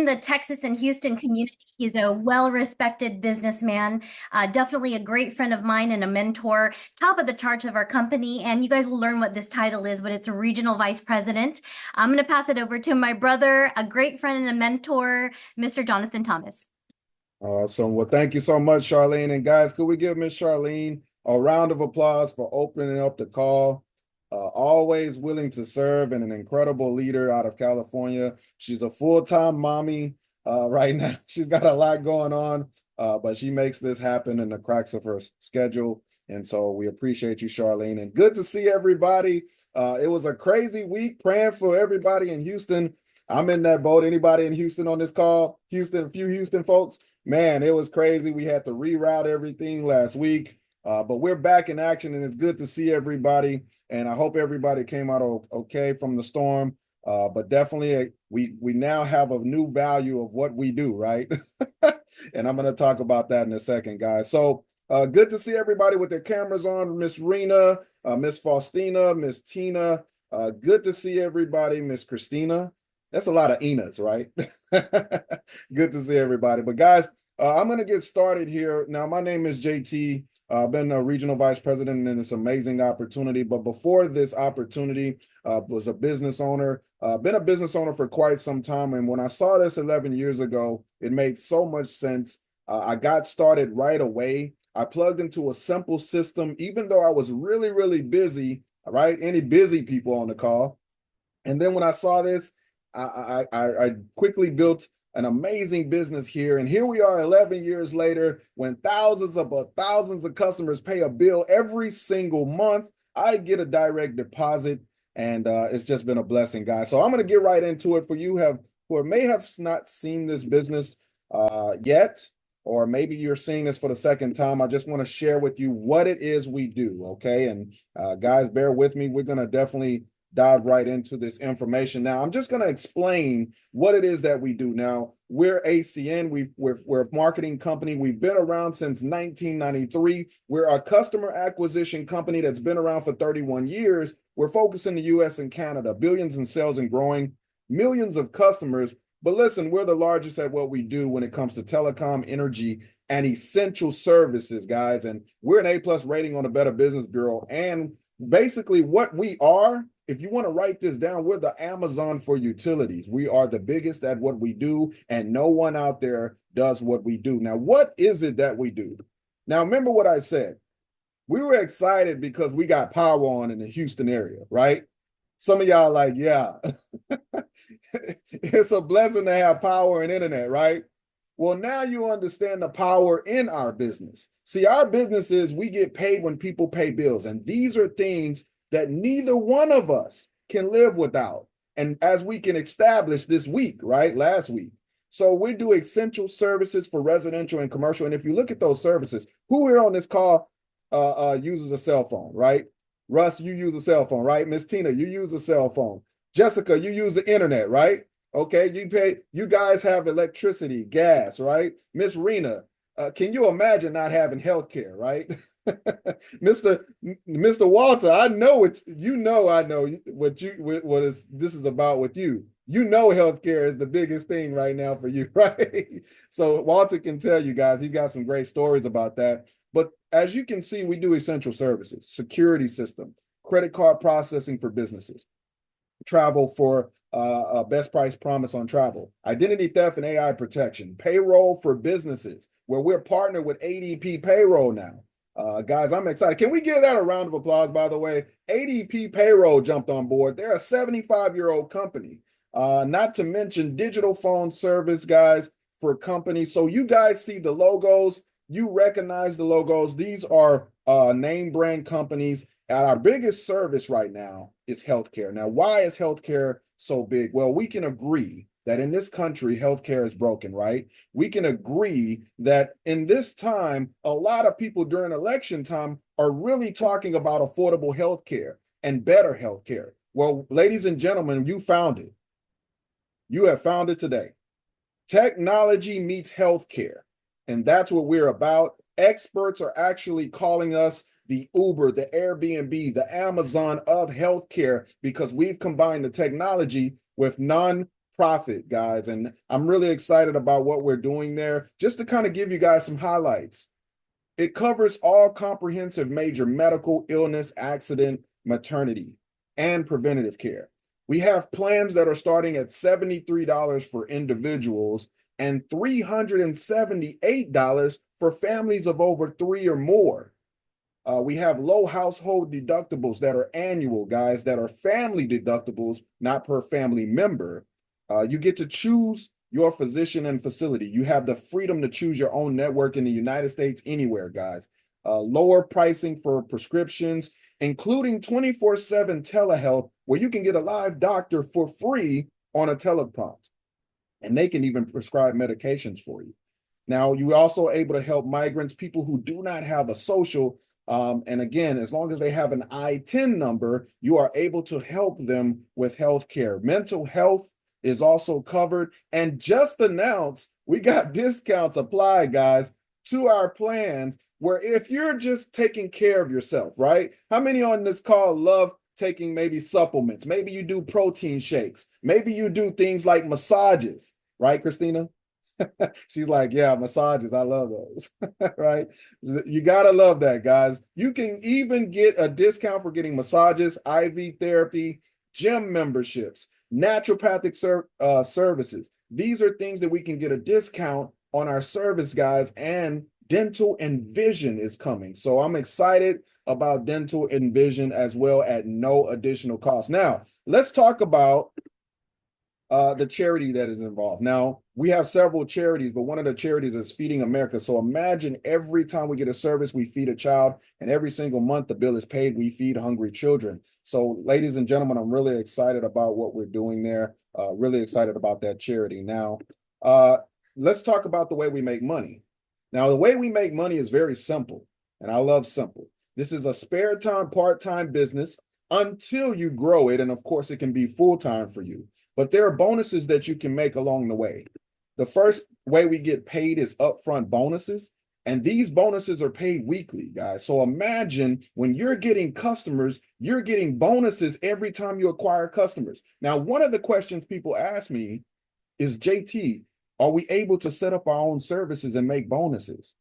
the Texas and Houston community. He's a well-respected businessman, definitely a great friend of mine and a mentor, top of the charts of our company. And you guys will learn what this title is, but it's a regional vice president. I'm going to pass it over to my brother, a great friend and a mentor, Mr. Jonathan Thomas. Awesome. Well, thank you so much, Charlene. And guys, could we give Miss Charlene a round of applause for opening up the call? Always willing to serve and an incredible leader out of California. She's a full-time mommy right now. She's got a lot going on, but she makes this happen in the cracks of her schedule. And so we appreciate you, Charlene. And good to see everybody. It was a crazy week praying for everybody in Houston. I'm in that boat. Anybody in Houston on this call? Houston, a few Houston folks. Man, it was crazy. We had to reroute everything last week, but we're back in action, and it's good to see everybody. And I hope everybody came out okay from the storm. But definitely, we now have a new value of what we do, right? And I'm going to talk about that in a second, guys. So good to see everybody with their cameras on. Miss Rena, Miss Faustina, Miss Tina. Good to see everybody. Miss Christina. That's a lot of Enas, right? Good to see everybody. But guys, I'm going to get started here. Now, my name is JT. I've been a regional vice president in this amazing opportunity. But before this opportunity, was a business owner. Been a business owner for quite some time. And when I saw this 11 years ago, it made so much sense. I got started right away. I plugged into a simple system, even though I was really, really busy, right? Any busy people on the call. And then when I saw this, I quickly built an amazing business here. And here we are 11 years later, when thousands of customers pay a bill every single month. I get a direct deposit, and it's just been a blessing, guys. So I'm going to get right into it. For you who may have not seen this business yet, or maybe you're seeing this for the second time, I just want to share with you what it is we do, okay? And guys, bear with me. We're going to definitely dive right into this information. Now, I'm just going to explain what it is that we do. Now, we're ACN. We're a marketing company. We've been around since 1993. We're a customer acquisition company that's been around for 31 years. We're focused in the US and Canada, billions in sales and growing, millions of customers. But listen, we're the largest at what we do when it comes to telecom, energy, and essential services, guys. And we're an A+ rating on the Better Business Bureau. And basically what we are, if you want to write this down, we're the Amazon for utilities. We are the biggest at what we do, and no one out there does what we do. Now, what is it that we do? Now, remember what I said. We were excited because we got power on in the Houston area, right? Some of y'all are like, yeah, it's a blessing to have power and internet, right? Well, now you understand the power in our business. See, our business is we get paid when people pay bills, and these are things that neither one of us can live without. And as we can establish this week, right? Last week. So we do essential services for residential and commercial. And if you look at those services, who here on this call uses a cell phone, right? Russ, you use a cell phone, right? Miss Tina, you use a cell phone. Jessica, you use the internet, right? Okay, you guys have electricity, gas, right? Miss Rena, can you imagine not having health care, right? Mr. Walter, I know what you know. I know this is about with you. You know, healthcare is the biggest thing right now for you, right? So Walter can tell you guys, he's got some great stories about that. But as you can see, we do essential services, security system, credit card processing for businesses, travel for a best price promise on travel, identity theft and AI protection, payroll for businesses, where we're partnered with ADP Payroll now. Guys, I'm excited. Can we give that a round of applause, by the way? ADP Payroll jumped on board. They're a 75-year-old company. Not to mention digital phone service, guys, for companies. So you guys see the logos. You recognize the logos. These are name brand companies. And our biggest service right now is healthcare. Now, why is healthcare so big? Well, we can agree that in this country, healthcare is broken, right? We can agree that in this time, a lot of people during election time are really talking about affordable healthcare and better healthcare. Well, ladies and gentlemen, you found it. You have found it today. Technology meets healthcare, and that's what we're about. Experts are actually calling us the Uber, the Airbnb, the Amazon of healthcare, because we've combined the technology with profit, guys. And I'm really excited about what we're doing there. Just to kind of give you guys some highlights, it covers all comprehensive major medical, illness, accident, maternity, and preventative care. We have plans that are starting at $73 for individuals and $378 for families of over three or more. We have low household deductibles that are annual, guys, that are family deductibles, not per family member. You get to choose your physician and facility. You have the freedom to choose your own network in the United States, anywhere, guys. Lower pricing for prescriptions, including 24/7 telehealth, where you can get a live doctor for free on a teleprompt, and they can even prescribe medications for you. Now, you're also able to help migrants, people who do not have a social. And again, as long as they have an I-10 number, you are able to help them with health care. Mental health is also covered. And just announced, we got discounts applied, guys, to our plans, where if you're just taking care of yourself, right? How many on this call love taking maybe supplements? Maybe you do protein shakes. Maybe you do things like massages, right, Christina? She's like, yeah, massages. I love those. Right? You got to love that, guys. You can even get a discount for getting massages, IV therapy, gym memberships, naturopathic services. These are things that we can get a discount on our service, guys, and dental and vision is coming. So I'm excited about dental and vision as well at no additional cost. Now, let's talk about the charity that is involved. Now, we have several charities, but one of the charities is Feeding America. So imagine every time we get a service, we feed a child, and every single month the bill is paid, we feed hungry children. So, ladies and gentlemen, I'm really excited about what we're doing there. Really excited about that charity. Now, let's talk about the way we make money. Now, the way we make money is very simple, and I love simple. This is a spare time, part-time business until you grow it, and of course, it can be full-time for you. But there are bonuses that you can make along the way. The first way we get paid is upfront bonuses, and these bonuses are paid weekly, guys. So imagine when you're getting customers, you're getting bonuses every time you acquire customers. Now, one of the questions people ask me is, JT, are we able to set up our own services and make bonuses?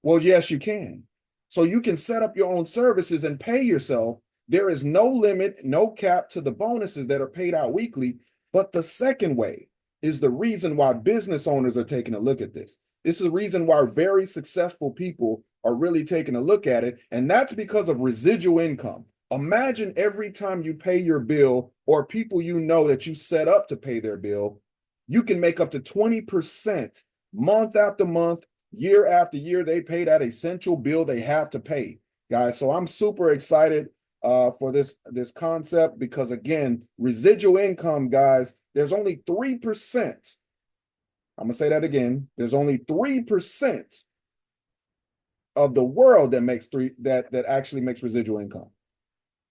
Well, yes, you can. So you can set up your own services and pay yourself. There is no limit, no cap to the bonuses that are paid out weekly. But the second way is the reason why business owners are taking a look at this. This is the reason why very successful people are really taking a look at it. And that's because of residual income. Imagine every time you pay your bill or people you know that you set up to pay their bill, you can make up to 20% month after month, year after year. They pay that essential bill they have to pay, guys. So I'm super excited for this concept because, again, residual income, guys, there's only 3%. I'm gonna say that again. There's only 3% of the world that makes that actually makes residual income,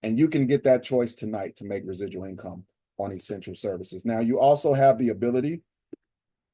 and you can get that choice tonight to make residual income on essential services. Now, you also have the ability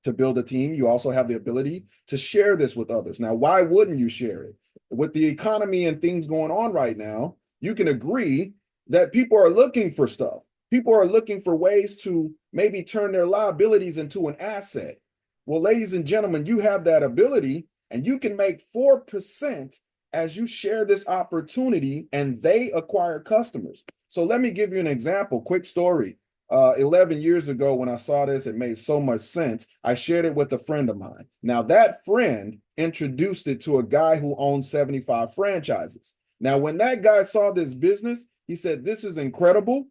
to build a team. You also have the ability to share this with others. Now, why wouldn't you share it? With the economy and things going on right now, you can agree that people are looking for stuff. People are looking for ways to maybe turn their liabilities into an asset. Well, ladies and gentlemen, you have that ability, and you can make 4% as you share this opportunity and they acquire customers. So let me give you an example, quick story. 11 years ago, when I saw this, it made so much sense. I shared it with a friend of mine. Now, that friend introduced it to a guy who owns 75 franchises. Now, when that guy saw this business, he said, this is incredible.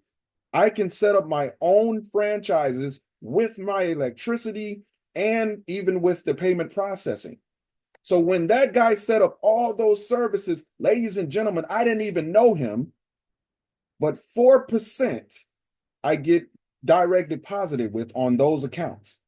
I can set up my own franchises with my electricity and even with the payment processing. So when that guy set up all those services, ladies and gentlemen, I didn't even know him, but 4% I get direct deposited with on those accounts.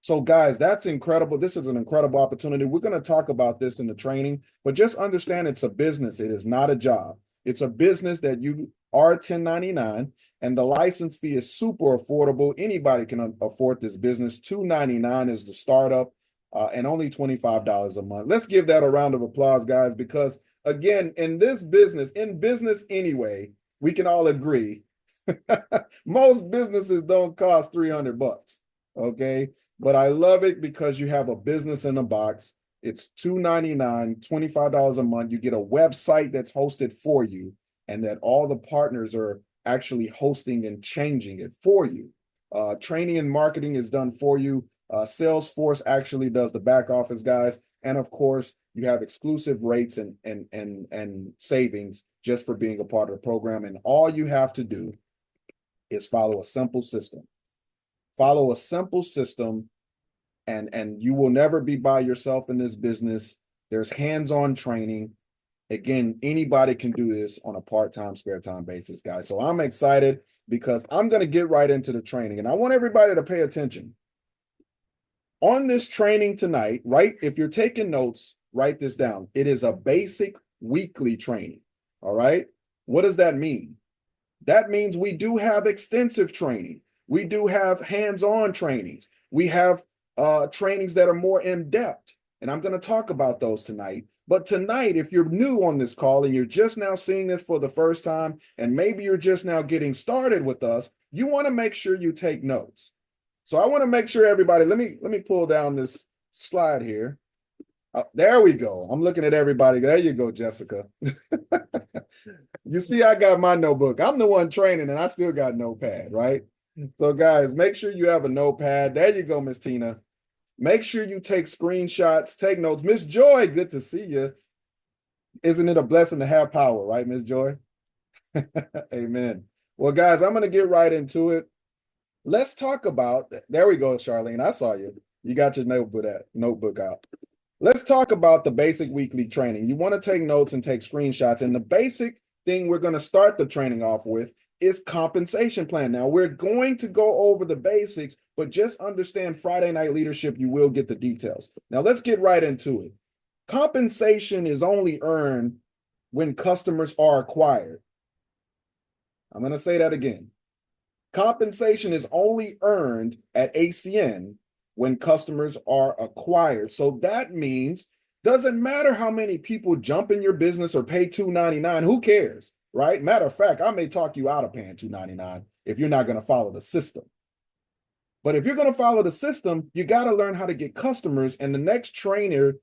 So guys, that's incredible. This is an incredible opportunity. We're going to talk about this in the training, but just understand it's a business. It is not a job. It's a business that you are 1099, and the license fee is super affordable. Anybody can afford this business. $299 is the startup, and only $25 a month. Let's give that a round of applause, guys, because again, in business anyway, we can all agree most businesses don't cost $300. Okay. But I love it because you have a business in a box. It's $2.99, $25 a month. You get a website that's hosted for you, and that all the partners are actually hosting and changing it for you. Training and marketing is done for you. Salesforce actually does the back office, guys. And of course, you have exclusive rates and savings just for being a part of the program. And all you have to do is follow a simple system. Follow a simple system, and you will never be by yourself in this business. There's hands-on training. Again, anybody can do this on a part-time, spare time basis, guys. So I'm excited because I'm going to get right into the training, and I want everybody to pay attention. On this training tonight, right? If you're taking notes, write this down. It is a basic weekly training. All right. What does that mean? That means we do have extensive training. We do have hands-on trainings. We have trainings that are more in-depth. And I'm going to talk about those tonight. But tonight, if you're new on this call and you're just now seeing this for the first time, and maybe you're just now getting started with us, you want to make sure you take notes. So I want to make sure everybody, let me pull down this slide here. There we go. I'm looking at everybody. There you go, Jessica. You see, I got my notebook. I'm the one training and I still got notepad, right? So guys, make sure you have a notepad. There you go, Miss Tina. Make sure you take screenshots, take notes. Miss Joy, good to see you. Isn't it a blessing to have power, right, Miss Joy? Amen. Well, guys, I'm going to get right into it. Let's talk about, there we go, Charlene. I saw you. You got your notebook out. Let's talk about the basic weekly training. You want to take notes and take screenshots. And the basic thing we're going to start the training off with is compensation plan. Now, we're going to go over the basics, but just understand Friday Night Leadership, you will get the details. Now, let's get right into it. Compensation is only earned when customers are acquired. I'm going to say that again. Compensation is only earned at ACN when customers are acquired. So that means doesn't matter how many people jump in your business or pay $2.99, who cares, right? Matter of fact, I may talk you out of paying $2.99 if you're not going to follow the system. But if you're going to follow the system, you got to learn how to get customers. And the next trainer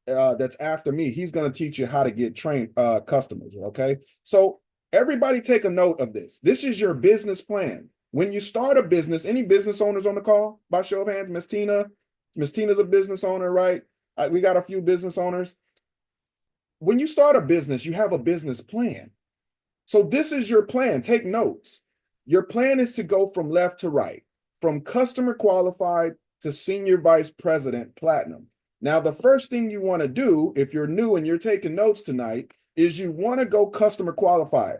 that's after me, he's going to teach you how to get customers, okay? So everybody take a note of this. This is your business plan. When you start a business, any business owners on the call? By show of hands, Miss Tina. Miss Tina's a business owner, right? We got a few business owners. When you start a business, you have a business plan. So this is your plan. Take notes. Your plan is to go from left to right, from customer qualified to senior vice president platinum. Now, the first thing you want to do, if you're new and you're taking notes tonight, is you want to go customer qualified.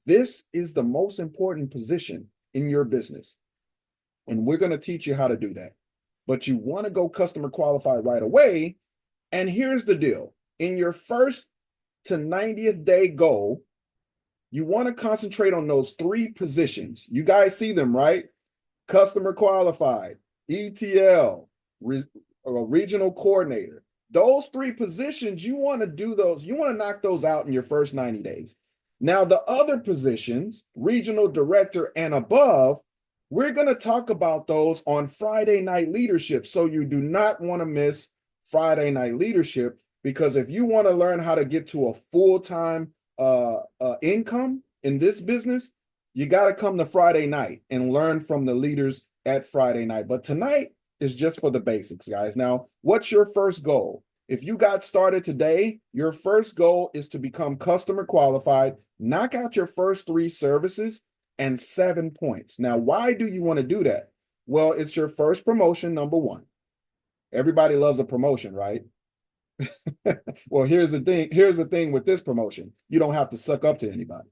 This is the most important position in your business. And we're going to teach you how to do that. But you want to go customer qualified right away. And here's the deal. In your first to 90th day goal, you want to concentrate on those 3 positions. You guys see them, right? Customer qualified, ETL, regional coordinator. Those 3 positions, you want to do those. You want to knock those out in your first 90 days. Now, the other positions, regional director and above, we're going to talk about those on Friday Night Leadership. So you do not want to miss Friday Night Leadership, because if you want to learn how to get to a full-time income in this business, you got to come to Friday night and learn from the leaders at Friday night. But tonight is just for the basics, guys. Now, what's your first goal? If you got started today, your first goal is to become customer qualified, knock out your first 3 services and 7 points. Now, why do you want to do that? Well, it's your first promotion, number 1. Everybody loves a promotion, right? Well, here's the thing. Here's the thing with this promotion. You don't have to suck up to anybody.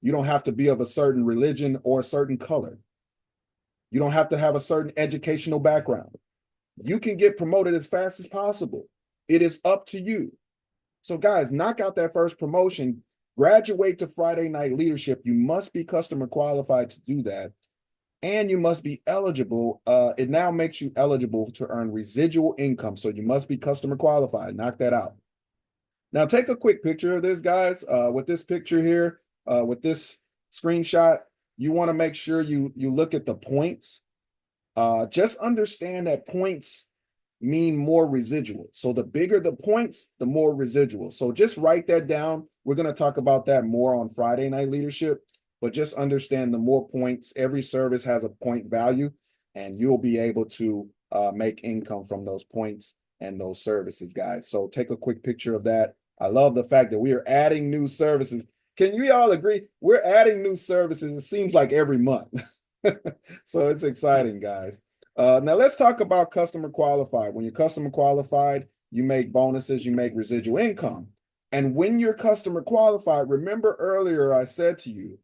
You don't have to be of a certain religion or a certain color. You don't have to have a certain educational background. You can get promoted as fast as possible. It is up to you. So guys, knock out that first promotion, graduate to Friday Night Leadership. You must be customer qualified to do that. And you must be eligible. It now makes you eligible to earn residual income. So you must be customer qualified. Knock that out. Now take a quick picture of this, guys. With this picture here, with this screenshot, you want to make sure you look at the points. Just understand that points mean more residual. So the bigger the points, the more residual. So just write that down. We're going to talk about that more on Friday Night Leadership, but just understand the more points, every service has a point value, and you'll be able to make income from those points and those services, guys. So take a quick picture of that. I love the fact that we are adding new services. Can you all agree? We're adding new services. It seems like every month. So it's exciting, guys. Now let's talk about customer qualified. When you're customer qualified, you make bonuses, you make residual income. And when you're customer qualified, remember earlier I said to you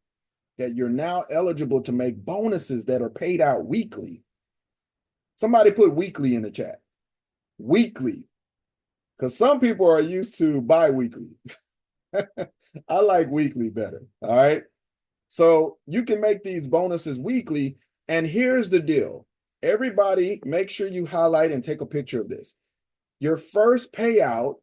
that you're now eligible to make bonuses that are paid out weekly. Somebody put weekly in the chat. Weekly. Because some people are used to bi-weekly. I like weekly better. All right. So you can make these bonuses weekly. And here's the deal. Everybody, make sure you highlight and take a picture of this. Your first payout,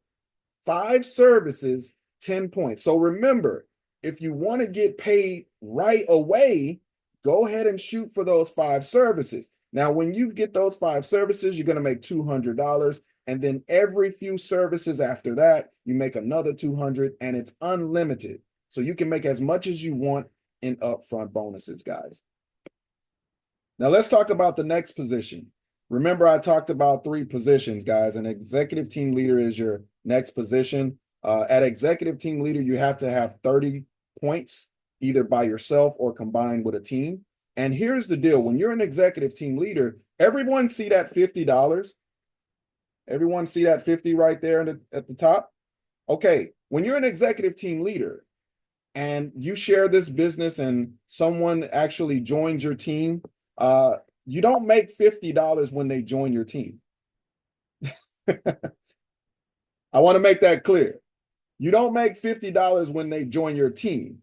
5 services, 10 points. So remember, if you want to get paid right away, go ahead and shoot for those 5 services. Now, when you get those 5 services, you're going to make $200. And then every few services after that, you make another 200, and it's unlimited. So you can make as much as you want in upfront bonuses, guys. Now let's talk about the next position. Remember, I talked about 3 positions, guys. An executive team leader is your next position. At executive team leader, you have to have 30 points, either by yourself or combined with a team. And here's the deal. When you're an executive team leader, everyone see that $50? Everyone see that 50 right there at the top? Okay, when you're an executive team leader and you share this business and someone actually joins your team, you don't make $50 when they join your team. I want to make that clear. You don't make $50 when they join your team.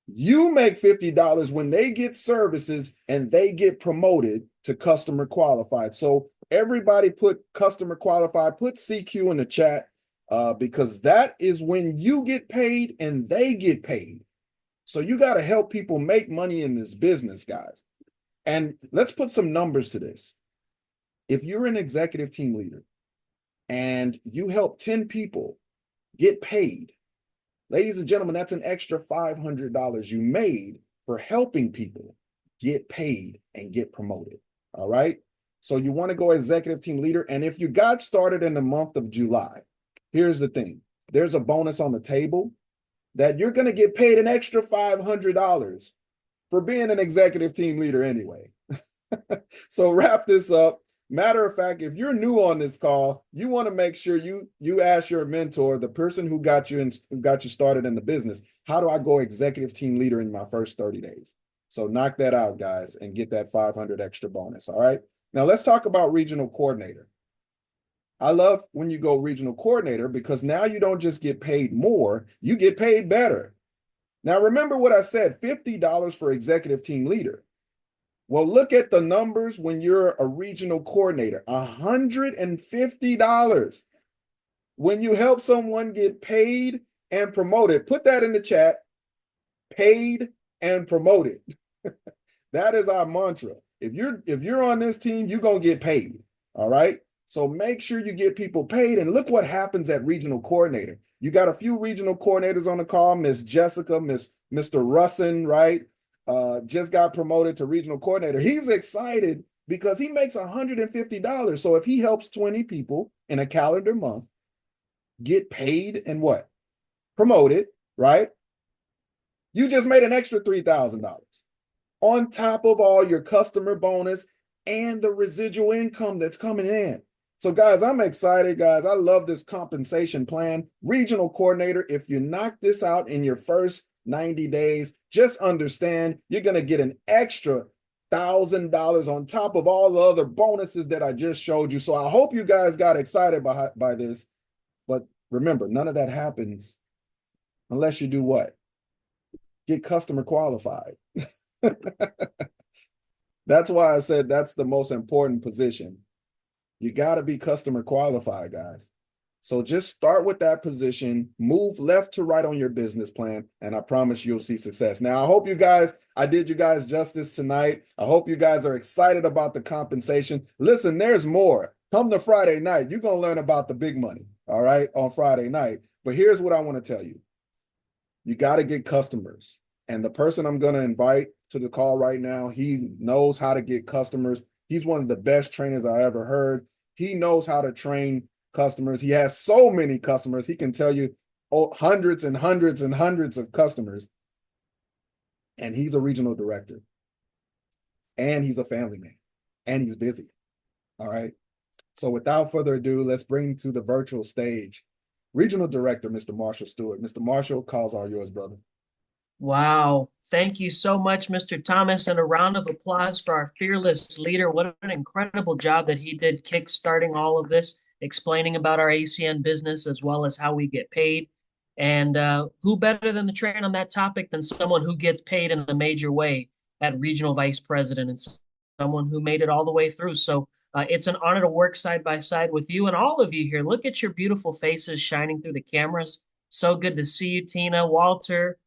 You make $50 when they get services and they get promoted to customer qualified. So everybody put customer qualified, put CQ in the chat, because that is when you get paid and they get paid. So you got to help people make money in this business, guys. And let's put some numbers to this. If you're an executive team leader and you help 10 people get paid, ladies and gentlemen, that's an extra $500 you made for helping people get paid and get promoted. All right. So you want to go executive team leader. And if you got started in the month of July, here's the thing. There's a bonus on the table that you're going to get paid an extra $500 for being an executive team leader anyway. So wrap this up. Matter of fact, if you're new on this call, you want to make sure you ask your mentor, the person who got you started in the business, how do I go executive team leader in my first 30 days? So knock that out, guys, and get that 500 extra bonus. All right. Now let's talk about regional coordinator. I love when you go regional coordinator because now you don't just get paid more, you get paid better. Now remember what I said, $50 for executive team leader. Well, look at the numbers when you're a regional coordinator, $150. When you help someone get paid and promoted, put that in the chat, paid and promoted. That is our mantra. If you're on this team, you're going to get paid. All right. So make sure you get people paid, and look what happens at regional coordinator. You got a few regional coordinators on the call, Miss Jessica, Mr. Russin, right? Just got promoted to regional coordinator. He's excited because he makes $150. So if he helps 20 people in a calendar month get paid and what? Promoted, right? You just made an extra $3,000 on top of all your customer bonus and the residual income that's coming in. So guys, I'm excited, guys. I love this compensation plan. Regional coordinator, if you knock this out in your first 90 days, just understand you're going to get an extra $1,000 on top of all the other bonuses that I just showed you. So I hope you guys got excited by this. But remember, none of that happens unless you do what? Get customer qualified. That's why I said that's the most important position. You got to be customer qualified, guys. So just start with that position, move left to right on your business plan, and I promise you'll see success. Now, I did you guys justice tonight. I hope you guys are excited about the compensation. Listen, there's more. Come to Friday night, you're going to learn about the big money, all right, on Friday night. But here's what I want to tell you. You got to get customers. And the person I'm going to invite to the call right now, he knows how to get customers. He's one of the best trainers I ever heard. He knows how to train customers. He has so many customers. He can tell you hundreds and hundreds and hundreds of customers. And he's a regional director. And he's a family man. And he's busy. All right. So without further ado, let's bring to the virtual stage Regional Director, Mr. Marshall Stewart. Mr. Marshall, calls are yours, brother. Wow. Thank you so much, Mr. Thomas, and a round of applause for our fearless leader. What an incredible job that he did kickstarting all of this, explaining about our ACN business as well as how we get paid. And who better than to train on that topic than someone who gets paid in a major way at regional vice president and someone who made it all the way through. So it's an honor to work side by side with you and all of you here. Look at your beautiful faces shining through the cameras. So good to see you, Tina, Walter,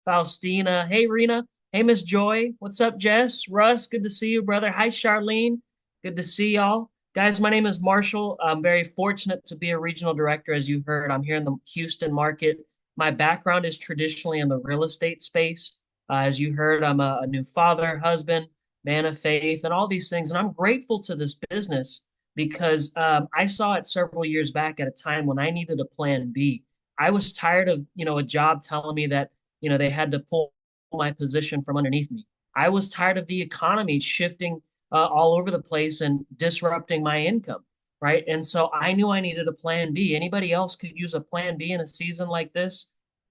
Faustina. Hey, Rena. Hey, Miss Joy. What's up, Jess? Russ, good to see you, brother. Hi, Charlene. Good to see y'all. Guys, my name is Marshall. I'm very fortunate to be a regional director. As you heard, I'm here in the Houston market. My background is traditionally in the real estate space. As you heard, I'm a new father, husband, man of faith, and all these things. And I'm grateful to this business because I saw it several years back at a time when I needed a plan B. I was tired of, a job telling me that they had to pull my position from underneath me. I was tired of the economy shifting all over the place and disrupting my income, right? And so I knew I needed a plan B. Anybody else could use a plan B in a season like this,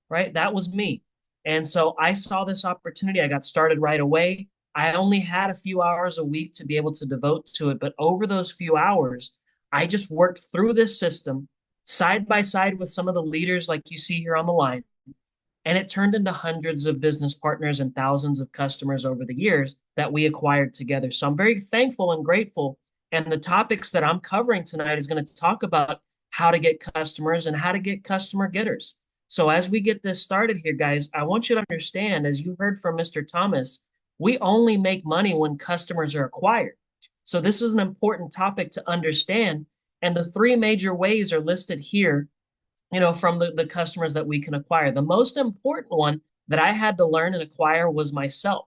right? That was me. And so I saw this opportunity. I got started right away. I only had a few hours a week to be able to devote to it. But over those few hours, I just worked through this system side by side with some of the leaders like you see here on the line, and it turned into hundreds of business partners and thousands of customers over the years that we acquired together. So I'm very thankful and grateful. And the topics that I'm covering tonight is going to talk about how to get customers and how to get customer getters. So as we get this started here, guys, I want you to understand, as you heard from Mr. Thomas, we only make money when customers are acquired. So this is an important topic to understand. And the three major ways are listed here, from the customers that we can acquire. The most important one that I had to learn and acquire was myself.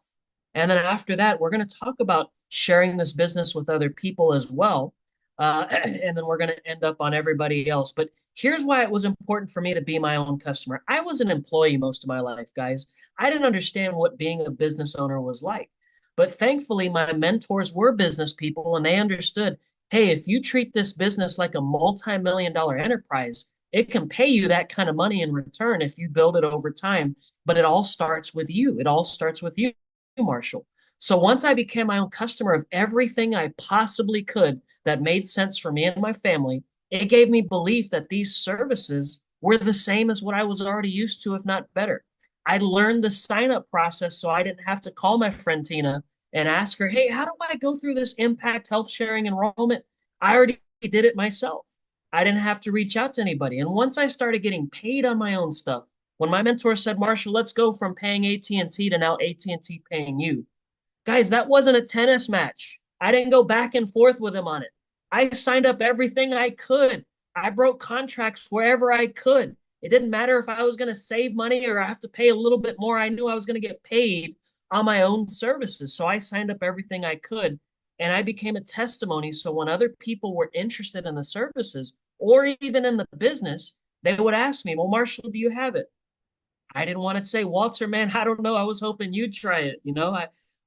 And then after that, we're going to talk about sharing this business with other people as well. And then we're going to end up on everybody else. But here's why it was important for me to be my own customer. I was an employee most of my life, guys. I didn't understand what being a business owner was like. But thankfully, my mentors were business people and they understood, hey, if you treat this business like a multi-million-dollar enterprise, it can pay you that kind of money in return if you build it over time. But it all starts with you. It all starts with you, Marshall. So once I became my own customer of everything I possibly could that made sense for me and my family, it gave me belief that these services were the same as what I was already used to, if not better. I learned the sign up process so I didn't have to call my friend Tina and ask her, hey, how do I go through this impact health sharing enrollment? I already did it myself. I didn't have to reach out to anybody. And once I started getting paid on my own stuff, when my mentor said, Marshall, let's go from paying AT&T to now AT&T paying you. Guys, that wasn't a tennis match. I didn't go back and forth with him on it. I signed up everything I could. I broke contracts wherever I could. It didn't matter if I was going to save money or I have to pay a little bit more. I knew I was going to get paid on my own services. So I signed up everything I could and I became a testimony. So when other people were interested in the services or even in the business, they would ask me, well, Marshall, do you have it? I didn't want to say, Walter, man, I don't know. I was hoping you'd try it.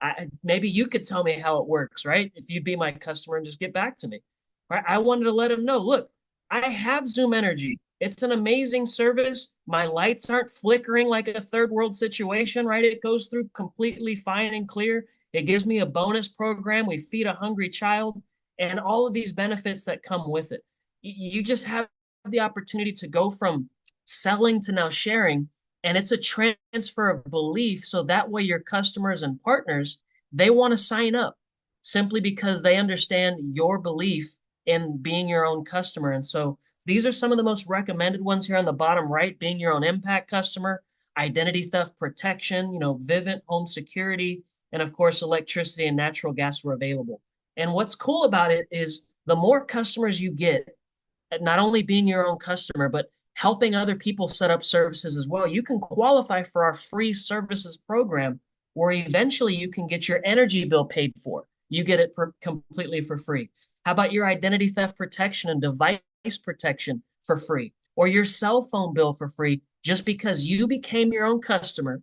I maybe you could tell me how it works, right? If you'd be my customer and just get back to me. Right? I wanted to let him know, look, I have Zoom Energy. It's an amazing service. My lights aren't flickering like a third world situation, right? It goes through completely fine and clear. It gives me a bonus program. We feed a hungry child and all of these benefits that come with it. You just have the opportunity to go from selling to now sharing, and it's a transfer of belief. So that way your customers and partners, they want to sign up simply because they understand your belief in being your own customer. And so These are some of the most recommended ones here on the bottom right, being your own impact customer, identity theft protection, Vivint home security, and of course, electricity and natural gas were available. And what's cool about it is the more customers you get, not only being your own customer, but helping other people set up services as well, you can qualify for our free services program where eventually you can get your energy bill paid for. You get it completely for free. How about your identity theft protection and device protection for free, or your cell phone bill for free, just because you became your own customer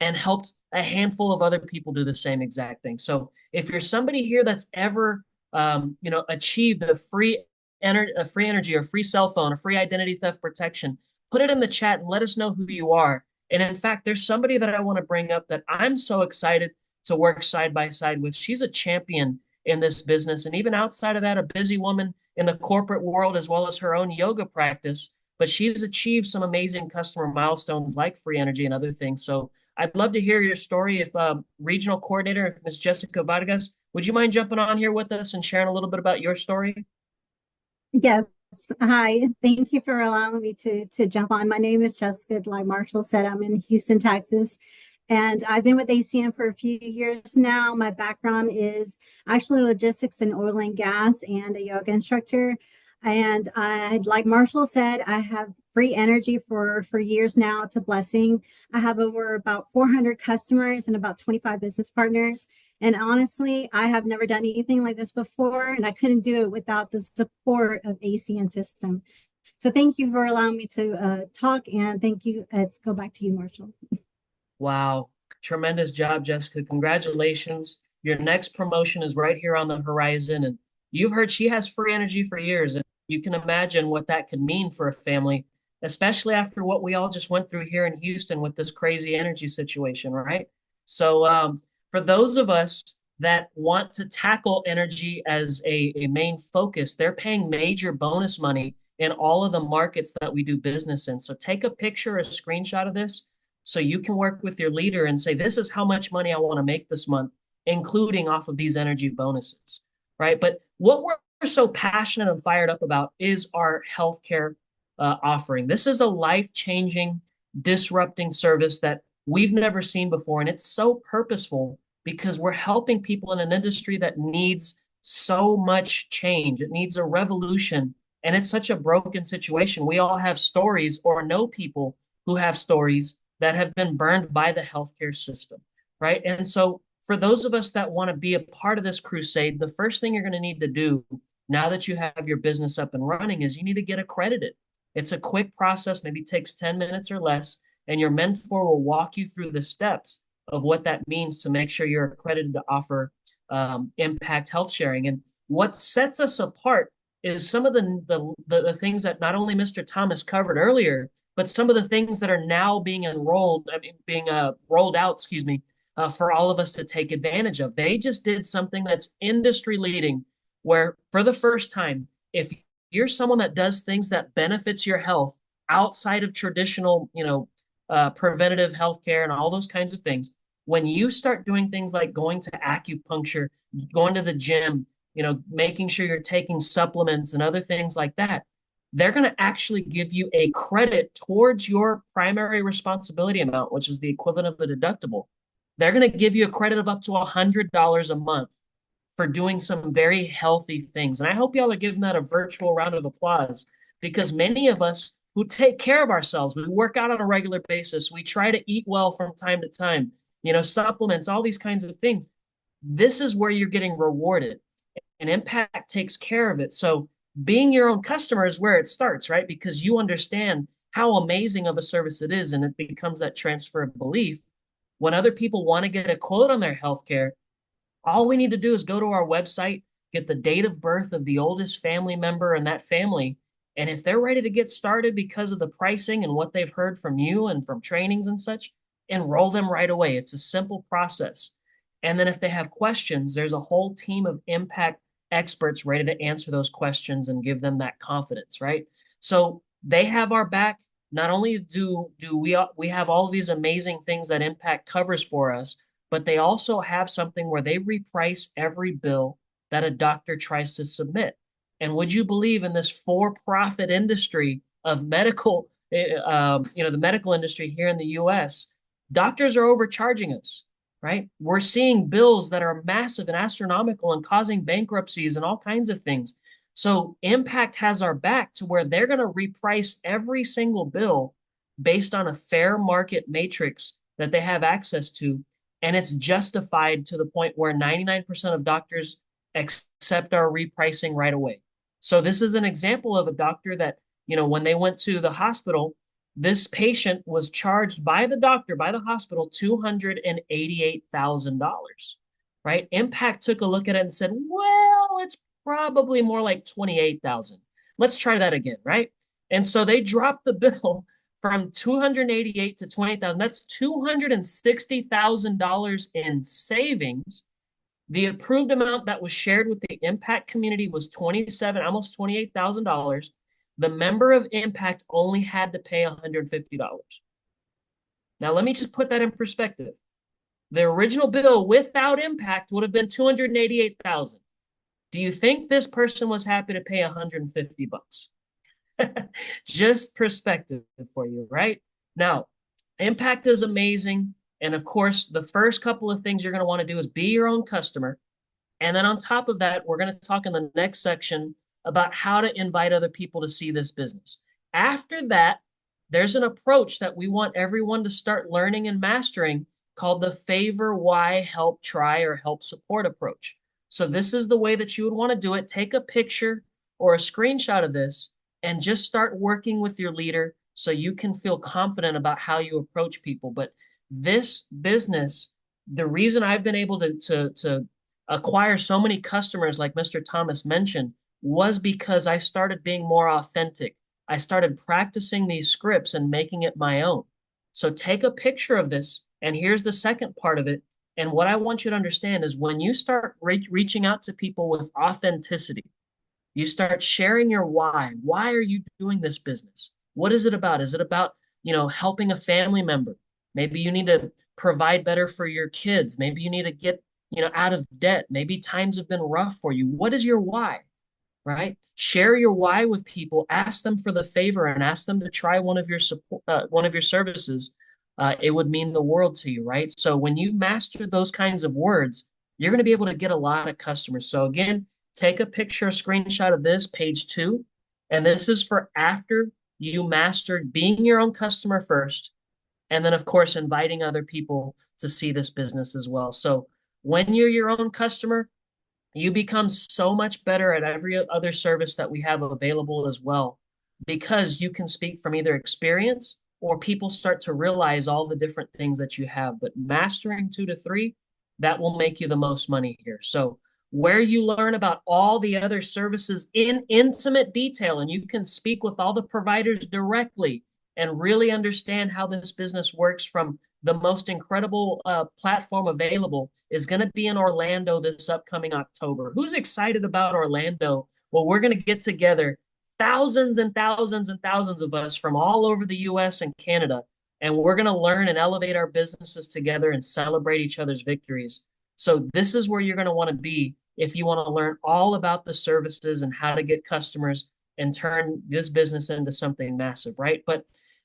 and helped a handful of other people do the same exact thing. So if you're somebody here that's ever, achieved a free energy or free cell phone, a free identity theft protection, put it in the chat and let us know who you are. And in fact, there's somebody that I want to bring up that I'm so excited to work side by side with. She's a champion in this business. And even outside of that, a busy woman in the corporate world, as well as her own yoga practice. But she's achieved some amazing customer milestones like free energy and other things. So I'd love to hear your story. If regional coordinator, if Ms. Jessica Vargas, would you mind jumping on here with us and sharing a little bit about your story? Yes. Hi. Thank you for allowing me to jump on. My name is Jessica. Like Marshall said, I'm in Houston, Texas. And I've been with ACN for a few years now. My background is actually logistics and oil and gas and a yoga instructor. And like Marshall said, I have free energy for years now. It's a blessing. I have over about 400 customers and about 25 business partners. And honestly, I have never done anything like this before, and I couldn't do it without the support of ACN system. So thank you for allowing me to talk, and thank you. Let's go back to you, Marshall. Wow. Tremendous job, Jessica. Congratulations. Your next promotion is right here on the horizon. And you've heard she has free energy for years. And you can imagine what that could mean for a family, especially after what we all just went through here in Houston with this crazy energy situation, right? So, for those of us that want to tackle energy as a main focus, they're paying major bonus money in all of the markets that we do business in. So, take a picture, a screenshot of this so you can work with your leader and say, this is how much money I want to make this month, including off of these energy bonuses, right? But what we're so passionate and fired up about is our healthcare offering. This is a life-changing, disrupting service that we've never seen before. And it's so purposeful because we're helping people in an industry that needs so much change. It needs a revolution. And it's such a broken situation. We all have stories or know people who have stories that have been burned by the healthcare system, right? And so for those of us that want to be a part of this crusade, the first thing you're going to need to do now that you have your business up and running is you need to get accredited. It's a quick process, maybe takes 10 minutes or less, and your mentor will walk you through the steps of what that means to make sure you're accredited to offer impact health sharing. And what sets us apart is some of the things that not only Mr. Thomas covered earlier, but some of the things that are now being rolled out, excuse me, for all of us to take advantage of. They just did something that's industry leading, where for the first time, if you're someone that does things that benefits your health outside of traditional, preventative healthcare and all those kinds of things, when you start doing things like going to acupuncture, going to the gym, making sure you're taking supplements and other things like that, they're going to actually give you a credit towards your primary responsibility amount, which is the equivalent of the deductible. They're going to give you a credit of up to $100 a month for doing some very healthy things. And I hope y'all are giving that a virtual round of applause, because many of us who take care of ourselves, we work out on a regular basis, we try to eat well from time to time, supplements, all these kinds of things. This is where you're getting rewarded, and Impact takes care of it. So being your own customer is where it starts, right? Because you understand how amazing of a service it is, and it becomes that transfer of belief. When other people want to get a quote on their healthcare, all we need to do is go to our website, get the date of birth of the oldest family member in that family. And if they're ready to get started because of the pricing and what they've heard from you and from trainings and such, enroll them right away. It's a simple process. And then if they have questions, there's a whole team of Impact experts ready to answer those questions and give them that confidence, right? So they have our back. Not only do we have all of these amazing things that Impact covers for us, but they also have something where they reprice every bill that a doctor tries to submit. And would you believe in this for-profit industry of medical, the medical industry here in the US, doctors are overcharging us, right? We're seeing bills that are massive and astronomical and causing bankruptcies and all kinds of things. So Impact has our back to where they're going to reprice every single bill based on a fair market matrix that they have access to. And it's justified to the point where 99% of doctors accept our repricing right away. So this is an example of a doctor that, when they went to the hospital, this patient was charged by the doctor, by the hospital, $288,000, right? Impact took a look at it and said, well, it's probably more like 28,000. Let's try that again, right? And so they dropped the bill from 288 to 20,000. That's $260,000 in savings. The approved amount that was shared with the Impact community was almost $28,000. The member of Impact only had to pay $150. Now, let me just put that in perspective. The original bill without Impact would have been $288,000. Do you think this person was happy to pay $150? Just perspective for you, right? Now, Impact is amazing. And of course, the first couple of things you're going to want to do is be your own customer. And then on top of that, we're going to talk in the next section about how to invite other people to see this business. After that, there's an approach that we want everyone to start learning and mastering called the favor, why, help, try, or help support approach. So this is the way that you would want to do it. Take a picture or a screenshot of this and just start working with your leader so you can feel confident about how you approach people. But this business, the reason I've been able to acquire so many customers, like Mr. Thomas mentioned, was because I started being more authentic. I started practicing these scripts and making it my own. So take a picture of this. And here's the second part of it. And what I want you to understand is when you start reaching out to people with authenticity, you start sharing your why. Why are you doing this business? What is it about? Is it about, helping a family member? Maybe you need to provide better for your kids. Maybe you need to get, out of debt. Maybe times have been rough for you. What is your why? Right? Share your why with people. Ask them for the favor and ask them to try one of your services. It would mean the world to you, right? So when you master those kinds of words, you're going to be able to get a lot of customers. So again, take a picture, a screenshot of this, page 2. And this is for after you mastered being your own customer first. And then, of course, inviting other people to see this business as well. So when you're your own customer, you become so much better at every other service that we have available as well, because you can speak from either experience or people start to realize all the different things that you have. But mastering 2 to 3, that will make you the most money here. So where you learn about all the other services in intimate detail, and you can speak with all the providers directly and really understand how this business works from the most incredible platform available, is going to be in Orlando this upcoming October. Who's excited about Orlando? Well, we're going to get together thousands and thousands and thousands of us from all over the US and Canada, and we're going to learn and elevate our businesses together and celebrate each other's victories. So this is where you're going to want to be if you want to learn all about the services and how to get customers and turn this business into something massive, right? But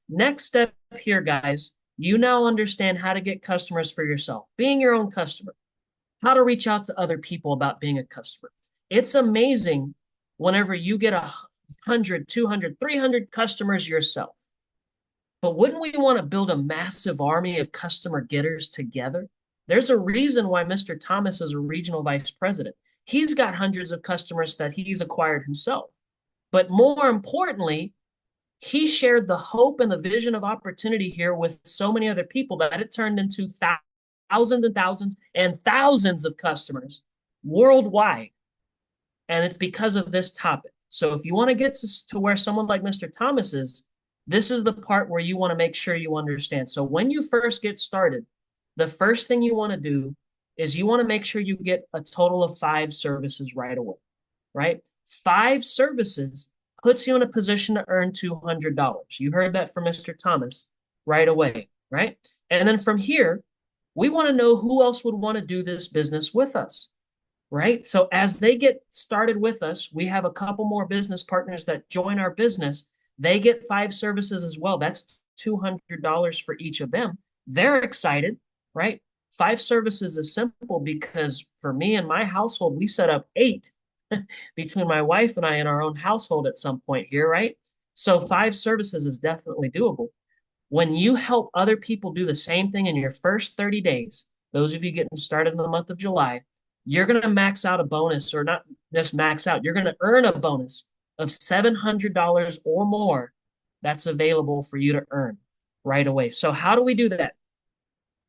next step here, guys, you now understand how to get customers for yourself, being your own customer, how to reach out to other people about being a customer. It's amazing whenever you get 100, 200, 300 customers yourself. But wouldn't we want to build a massive army of customer getters together? There's a reason why Mr. Thomas is a regional vice president. He's got hundreds of customers that he's acquired himself. But more importantly, he shared the hope and the vision of opportunity here with so many other people that it turned into thousands and thousands and thousands of customers worldwide. And it's because of this topic. So if you want to get to where someone like Mr. Thomas is, this is the part where you want to make sure you understand. So when you first get started, the first thing you want to do is you want to make sure you get a total of 5 services right away, right? 5 services puts you in a position to earn $200. You heard that from Mr. Thomas right away, right? And then from here, we want to know who else would want to do this business with us. right? So as they get started with us, we have a couple more business partners that join our business. They get 5 services as well. That's $200 for each of them. They're excited, right? 5 services is simple because for me and my household, we set up 8 between my wife and I in our own household at some point here, right? So 5 services is definitely doable. When you help other people do the same thing in your first 30 days, those of you getting started in the month of July, you're going to max out a bonus, or not just max out, you're going to earn a bonus of $700 or more that's available for you to earn right away. So, how do we do that?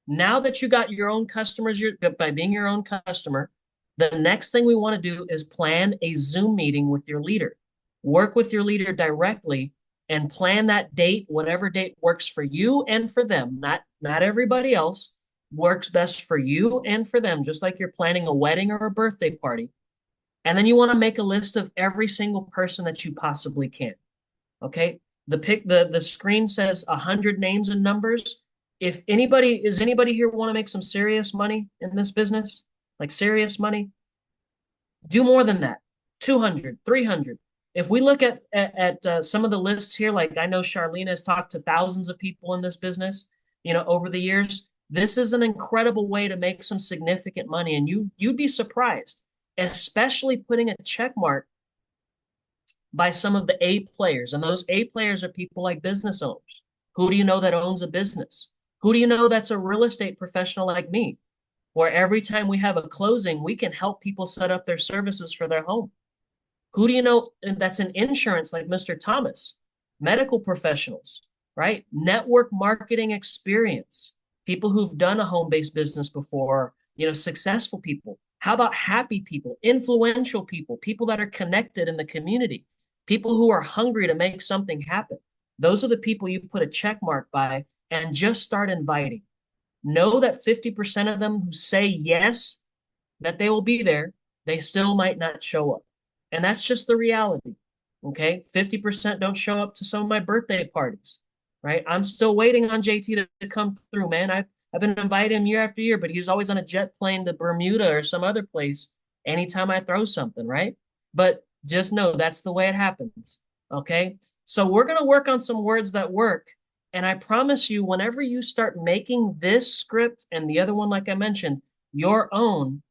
Now that you got your own customers, by being your own customer, the next thing we want to do is plan a Zoom meeting with your leader. Work with your leader directly and plan that date, whatever date works for you and for them. Not everybody else works best for you and for them, just like you're planning a wedding or a birthday party. And then you want to make a list of every single person that you possibly can. Okay. The screen says 100 names and numbers. If anybody is anybody here want to make some serious money in this business, like serious money, do more than that. 200, 300. If we look at some of the lists here, like I know Charlene has talked to thousands of people in this business, over the years. This is an incredible way to make some significant money, and you'd be surprised, especially putting a check mark by some of the A players. And those A players are people like business owners. Who do you know that owns a business? Who do you know that's a real estate professional like me? Where every time we have a closing, we can help people set up their services for their home. Who do you know that's in insurance like Mr. Thomas? Medical professionals, right? Network marketing experience, people who've done a home-based business before, successful people. How about happy people, influential people, people that are connected in the community, people who are hungry to make something happen? Those are the people you put a check mark by and just start inviting. Know that 50% of them who say yes, that they will be there, they still might not show up. And that's just the reality. Okay. 50% don't show up to some of my birthday parties, right? I'm still waiting on JT to come through, man. I've been inviting him year after year, but he's always on a jet plane to Bermuda or some other place anytime I throw something, right? But just know that's the way it happens. Okay. So we're going to work on some words that work. And I promise you, whenever you start making this script and the other one, like I mentioned, your own,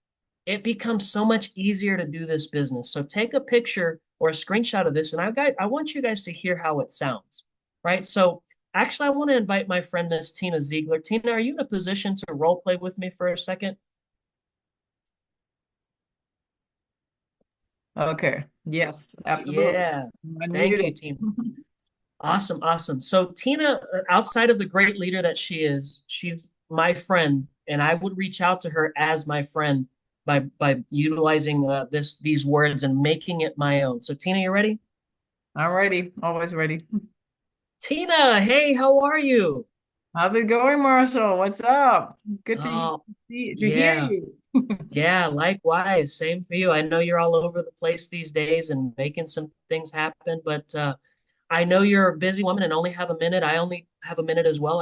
it becomes so much easier to do this business. So take a picture or a screenshot of this, and I want you guys to hear how it sounds, right? So actually, I want to invite my friend, Miss Tina Ziegler. Tina, are you in a position to role play with me for a second? Okay. Yes, absolutely. Yeah. I'm Thank you, unmuted. Tina. Awesome, awesome. So Tina, outside of the great leader that she is, she's my friend, and I would reach out to her as my friend by utilizing these words and making it my own. So Tina, you ready? I'm ready. Always ready. Tina, hey, how are you? How's it going, Marshall? What's up? Good Oh, to hear yeah. you. Yeah, likewise. Same for you. I know you're all over the place these days and making some things happen, but I know you're a busy woman and only have a minute. I only have a minute as well.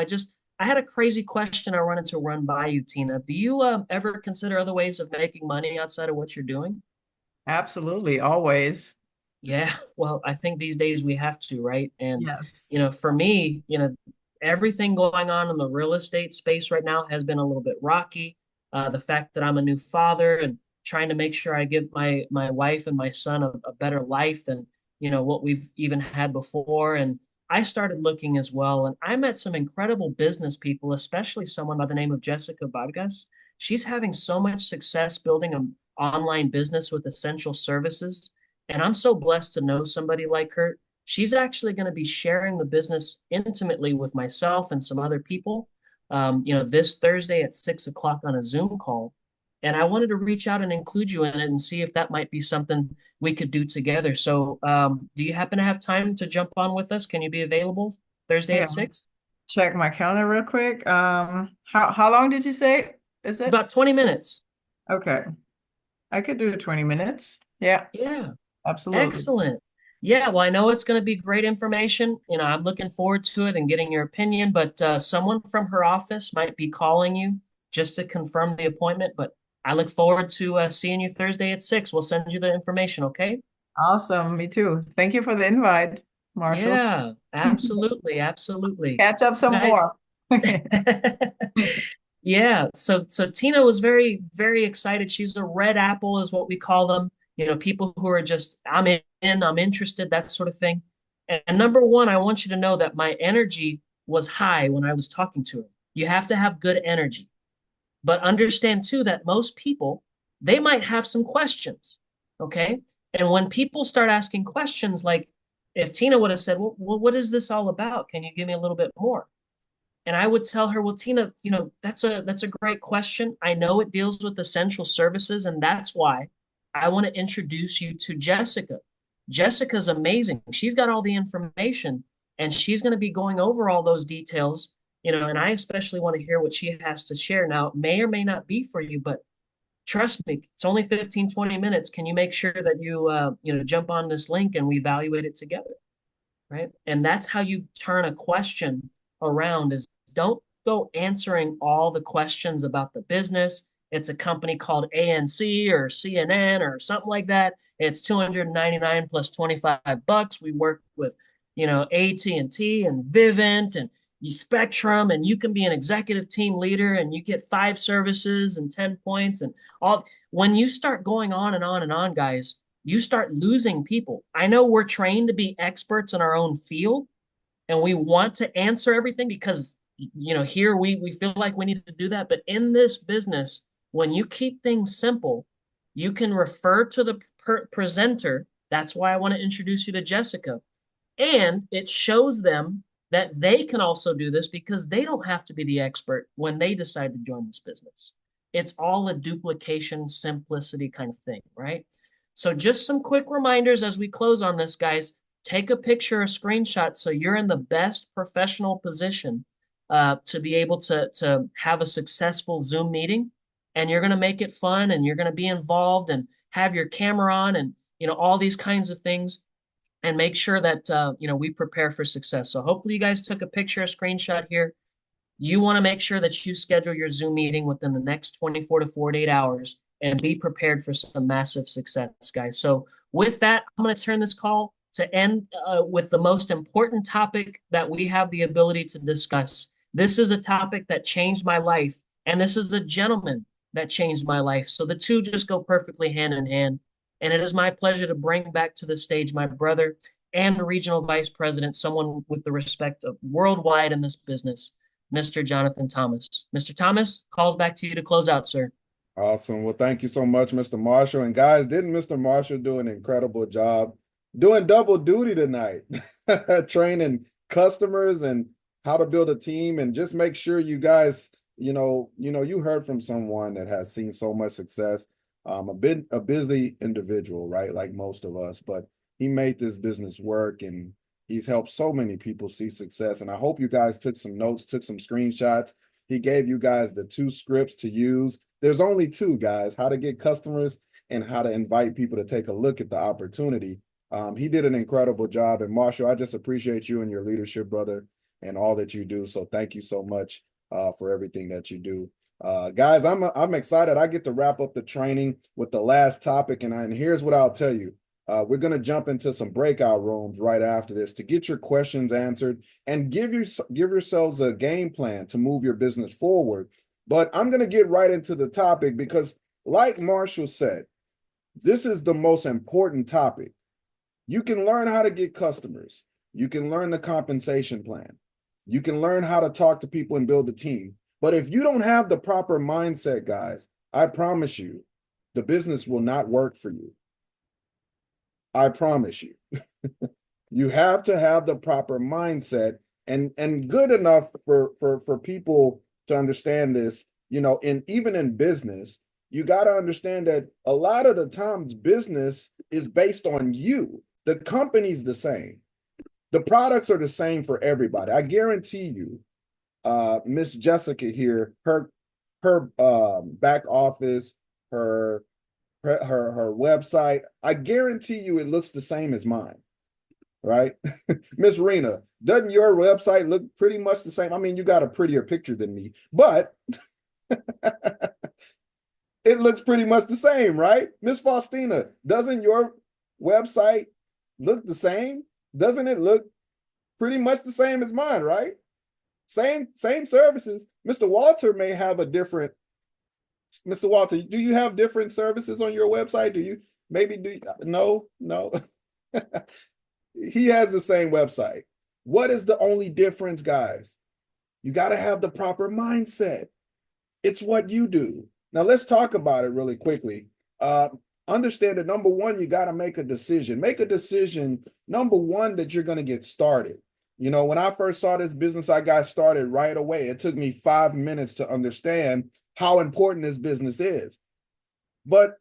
I had a crazy question I wanted to run by you, Tina. Do you ever consider other ways of making money outside of what you're doing? Absolutely, always. Yeah, well, I think these days we have to, right? And, Yes. for me, everything going on in the real estate space right now has been a little bit rocky. The fact that I'm a new father and trying to make sure I give my wife and my son a better life than, what we've even had before. And I started looking as well, and I met some incredible business people, especially someone by the name of Jessica Vargas. She's having so much success building an online business with essential services, and I'm so blessed to know somebody like her. She's actually going to be sharing the business intimately with myself and some other people, this Thursday at 6 o'clock on a Zoom call. And I wanted to reach out and include you in it and see if that might be something we could do together. So, do you happen to have time to jump on with us? Can you be available Thursday Yeah. at 6? Check my calendar real quick. How long did you say? Is it? About 20 minutes. Okay. I could do 20 minutes. Yeah, Yeah. absolutely. Excellent. Yeah, well, I know it's going to be great information. I'm looking forward to it and getting your opinion, but someone from her office might be calling you just to confirm the appointment. But I look forward to seeing you Thursday at 6. We'll send you the information, okay? Awesome. Me too. Thank you for the invite, Marshall. Yeah, absolutely, absolutely. Catch up So some guys, more. Okay. yeah, so Tina was very, very excited. She's a red apple, is what we call them. You know, people who are just, I'm interested, that sort of thing. And number one, I want you to know that my energy was high when I was talking to her. You have to have good energy, but understand too that most people, they might have some questions, okay? And when people start asking questions, like if Tina would have said, well, what is this all about? Can you give me a little bit more? And I would tell her, well, Tina, that's a great question. I know it deals with essential services, and that's why I want to introduce you to Jessica. Jessica's amazing. She's got all the information, and she's going to be going over all those details, and I especially want to hear what she has to share. Now, it may or may not be for you, but trust me, it's only 15, 20 minutes. Can you make sure that you jump on this link and we evaluate it together? Right? And that's how you turn a question around is don't go answering all the questions about the business. It's a company called ANC or CNN or something like that. It's 299 plus 25 bucks. We work with, AT&T and Vivint and Spectrum, and you can be an executive team leader and you get 5 services and 10 points and all. When you start going on and on and on, guys, you start losing people. I know we're trained to be experts in our own field and we want to answer everything because here we feel like we need to do that. But in this business, when you keep things simple, you can refer to the presenter. That's why I want to introduce you to Jessica. And it shows them that they can also do this because they don't have to be the expert when they decide to join this business. It's all a duplication, simplicity kind of thing, right? So just some quick reminders as we close on this, guys. Take a picture, a screenshot, so you're in the best professional position to be able to have a successful Zoom meeting. And you're going to make it fun and you're going to be involved and have your camera on and, all these kinds of things and make sure that, we prepare for success. So hopefully you guys took a picture, a screenshot here. You want to make sure that you schedule your Zoom meeting within the next 24 to 48 hours and be prepared for some massive success, guys. So with that, I'm going to turn this call to end with the most important topic that we have the ability to discuss. This is a topic that changed my life, and this is a gentleman that changed my life. So the two just go perfectly hand in hand. And it is my pleasure to bring back to the stage my brother and regional vice president, someone with the respect of worldwide in this business, Mr. Jonathan Thomas. Mr. Thomas, calls back to you to close out, sir. Awesome. Well, thank you so much, Mr. Marshall. And guys, didn't Mr. Marshall do an incredible job doing double duty tonight, training customers and how to build a team and just make sure you guys, you heard from someone that has seen so much success. A busy individual, right? Like most of us, but he made this business work and he's helped so many people see success. And I hope you guys took some notes, took some screenshots. He gave you guys the 2 scripts to use. There's only 2, guys, how to get customers and how to invite people to take a look at the opportunity. He did an incredible job. And Marshall, I just appreciate you and your leadership, brother, and all that you do. So thank you so much for everything that you do. Guys, I'm excited. I get to wrap up the training with the last topic, and here's what I'll tell you. We're going to jump into some breakout rooms right after this to get your questions answered and give yourselves a game plan to move your business forward. But I'm going to get right into the topic because, like Marshall said, this is the most important topic. You can learn how to get customers. You can learn the compensation plan. You can learn how to talk to people and build a team. But if you don't have the proper mindset, guys, I promise you, the business will not work for you. I promise you. You have to have the proper mindset and good enough for people to understand this, even in business, you got to understand that a lot of the times business is based on you. The company's the same. The products are the same for everybody. I guarantee you, Miss Jessica here, her back office, her website, I guarantee you it looks the same as mine, right? Miss Rena, doesn't your website look pretty much the same? I mean, you got a prettier picture than me, but It looks pretty much the same, right? Miss Faustina, doesn't your website look the same? Doesn't it look pretty much the same as mine, right? Same services. Mr. Walter may have a different. Mr. Walter, do you have different services on your website? Do you maybe do? No, no. He has the same website. What is the only difference, guys? You got to have the proper mindset. It's what you do. Now let's talk about it really quickly. Understand that number one, you got to make a decision. Make a decision, number one, that you're going to get started. You know, when I first saw this business, I got started right away. It took me 5 minutes to understand how important this business is. But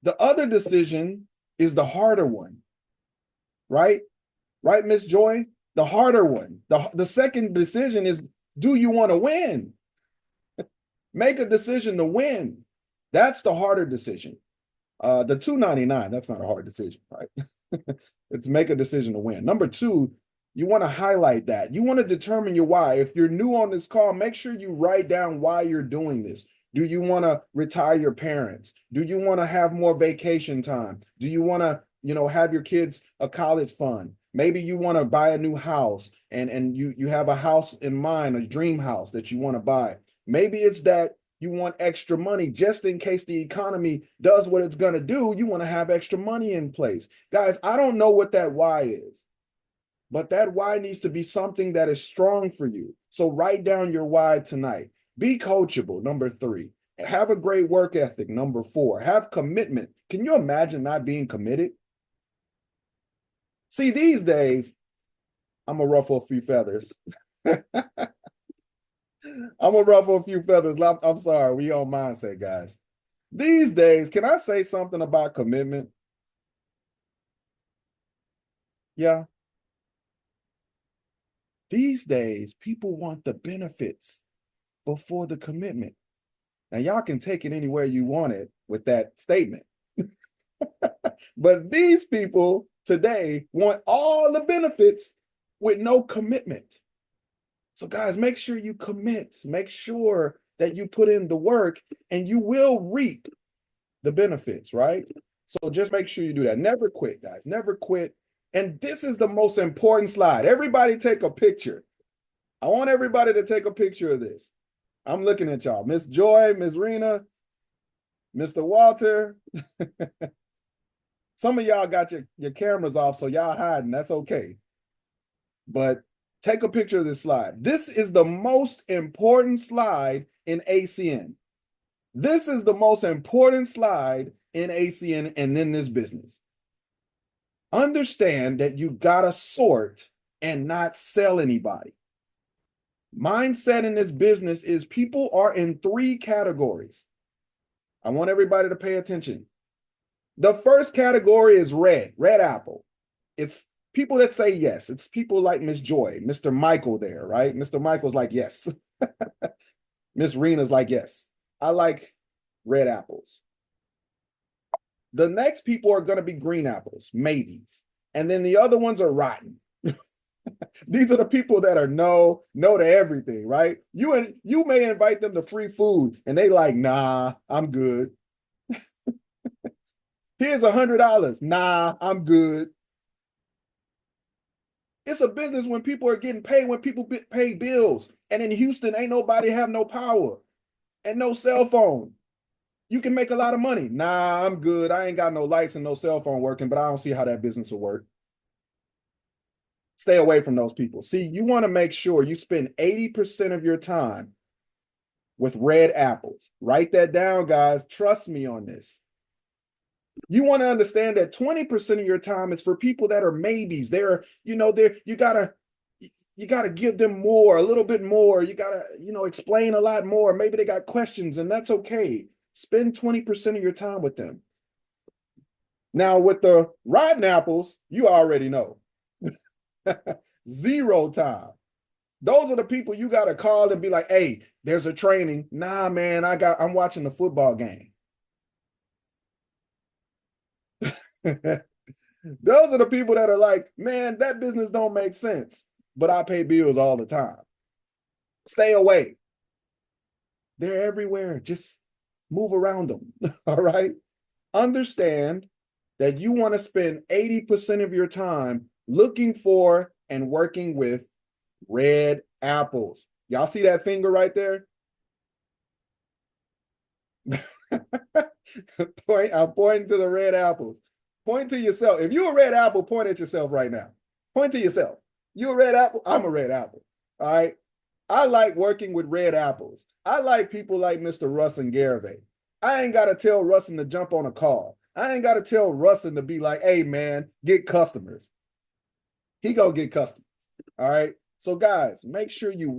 the other decision is the harder one, right? Right, Miss Joy? The harder one. The second decision is, do you want to win? Make a decision to win. That's the harder decision. The $2.99, that's not a hard decision, right? It's make a decision to win. Number two, you want to highlight that. You want to determine your why. If you're new on this call, make sure you write down why you're doing this. Do you want to retire your parents? Do you want to have more vacation time? Do you want to, have your kids a college fund? Maybe you want to buy a new house and you have a house in mind, a dream house that you want to buy. Maybe it's that you want extra money just in case the economy does what it's going to do. You want to have extra money in place. Guys, I don't know what that why is, but that why needs to be something that is strong for you. So write down your why tonight. Be coachable, number 3. Have a great work ethic, number 4. Have commitment. Can you imagine not being committed? See, these days, I'm going to ruffle a few feathers. I'm going to ruffle a few feathers. I'm sorry. We on mindset, guys. These days, can I say something about commitment? Yeah. These days, people want the benefits before the commitment. Now, y'all can take it anywhere you want it with that statement. But these people today want all the benefits with no commitment. So guys, make sure you commit. Make sure that you put in the work and you will reap the benefits, right? So just make sure you do that. Never quit, guys. Never quit. And this is the most important slide. Everybody take a picture. I want everybody to take a picture of this. I'm looking at y'all. Miss Joy, Miss Rena, Mr. Walter. Some of y'all got your cameras off, so y'all hiding. That's okay. But take a picture of this slide. This is the most important slide in ACN. This is the most important slide in ACN and in this business. Understand that you gotta sort and not sell anybody. Mindset in this business is people are in 3 categories. I want everybody to pay attention. The first category is red apple. It's people that say yes. It's people like Miss Joy, Mr. Michael there, right? Mr. Michael's like, yes. Miss Rena's like, yes. I like red apples. The next people are going to be green apples, maybes. And then the other ones are rotten. These are the people that are no to everything, right? You may invite them to free food and they like, nah, I'm good. Here's $100. Nah, I'm good. It's a business when people are getting paid, when people pay bills. And in Houston, ain't nobody have no power and no cell phone. You can make a lot of money. Nah, I'm good. I ain't got no lights and no cell phone working, but I don't see how that business will work. Stay away from those people. See, you want to make sure you spend 80% of your time with red apples. Write that down, guys. Trust me on this. You want to understand that 20% of your time is for people that are maybes. You gotta give them more, a little bit more. You gotta, explain a lot more. Maybe they got questions, and that's okay. Spend 20% of your time with them. Now, with the rotten apples, you already know. 0 time. Those are the people you gotta call and be like, hey, there's a training. Nah, man, I'm watching the football game. Those are the people that are like, man, that business don't make sense, but I pay bills all the time. Stay away. They're everywhere. Just move around them. All right. Understand that you want to spend 80% of your time looking for and working with red apples. Y'all see that finger right there? I'm pointing to the red apples. Point to yourself. If you're a red apple, point at yourself right now. Point to yourself. You're a red apple. I'm a red apple. All right. I like working with red apples. I like people like Mr. Russin Garvey. I ain't got to tell Russin to jump on a call. I ain't got to tell Russin to be like, hey, man, get customers. He gonna get customers. All right. So, guys, make sure you